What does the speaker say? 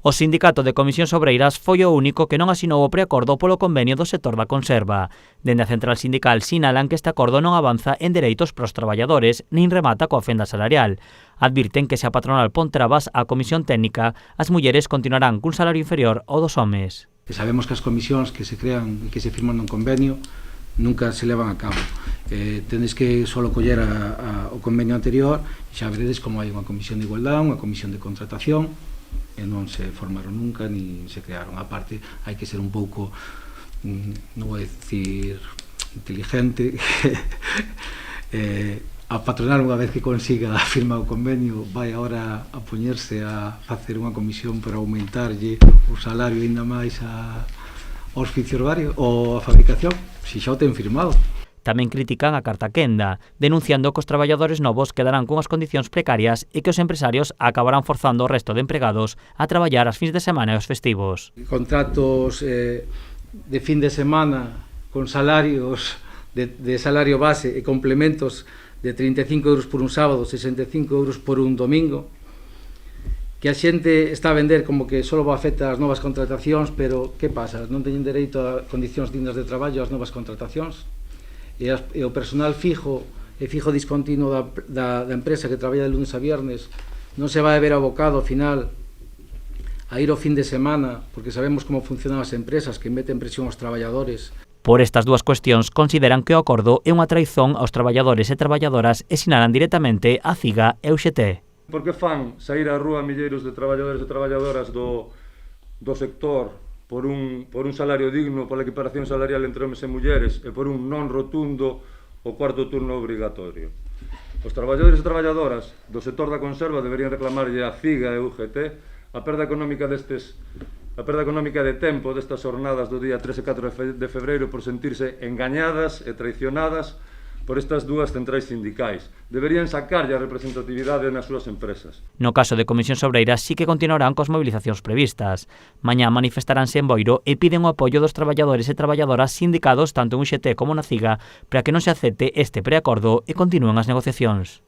O Sindicato de Comisións Obreiras foi o único que non asinou o preacordo polo convenio do sector da conserva. Dende a central sindical sinalan que este acordo non avanza en dereitos pros traballadores nin remata coa fenda salarial. Advirten que se a patronal pon trabas á comisión técnica, as mulleres continuarán cun salario inferior ao dos homes. Sabemos que as comisións que se crean e que se firman nun convenio nunca se levan a cabo. Tedes que solo coller o convenio anterior e xa veredes como hai unha comisión de igualdade, unha comisión de contratación, e non se formaron nunca ni se crearon. A parte, hai que ser un pouco, non vou decir inteligente, a patronal, unha vez que consiga a firma o convenio, vai agora a poñerse a facer unha comisión para aumentarlle o salario ainda máis aos oficios varios ou a fabricación, se xa o ten firmado. Tamén critican a carta quenda, denunciando que os traballadores novos quedarán cunhas condicións precarias e que os empresarios acabarán forzando o resto de empregados a traballar as fins de semana e os festivos. Contratos de fin de semana con salarios de salario base e complementos de 35 euros por un sábado, 65 euros por un domingo, que a xente está a vender como que só afecta as novas contratacións, pero que pasa? Non teñen dereito a condicións dignas de traballo as novas contratacións? E o personal fijo e fijo discontinuo da empresa que traballa de lunes a viernes non se vai ver abocado ao final a ir ao fin de semana, porque sabemos como funcionan as empresas que meten presión aos traballadores. Por estas dúas cuestións consideran que o acordo é unha traizón aos traballadores e traballadoras e sinalan directamente a CIGA e UGT. Por que fan sair á rúa milleiros de traballadores e traballadoras do sector por un salario digno, pola equiparación salarial entre homes e mulleres e por un non rotundo o cuarto turno obrigatorio? Os traballadores e traballadoras do sector da conserva deberían reclamarlle a CIGA e UGT a perda económica de tempo destas jornadas do día 3 e 4 de febreiro por sentirse engañadas e traicionadas por estas dúas centrais sindicais. Deberían sacarlle a representatividade nas súas empresas. No caso de Comisións Obreiras sí que continuarán coas movilizacións previstas. Mañá manifestaránse en Boiro e piden o apoio dos traballadores e traballadoras sindicados tanto en UGT como na CIGA para que non se acepte este preacordo e continúen as negociacións.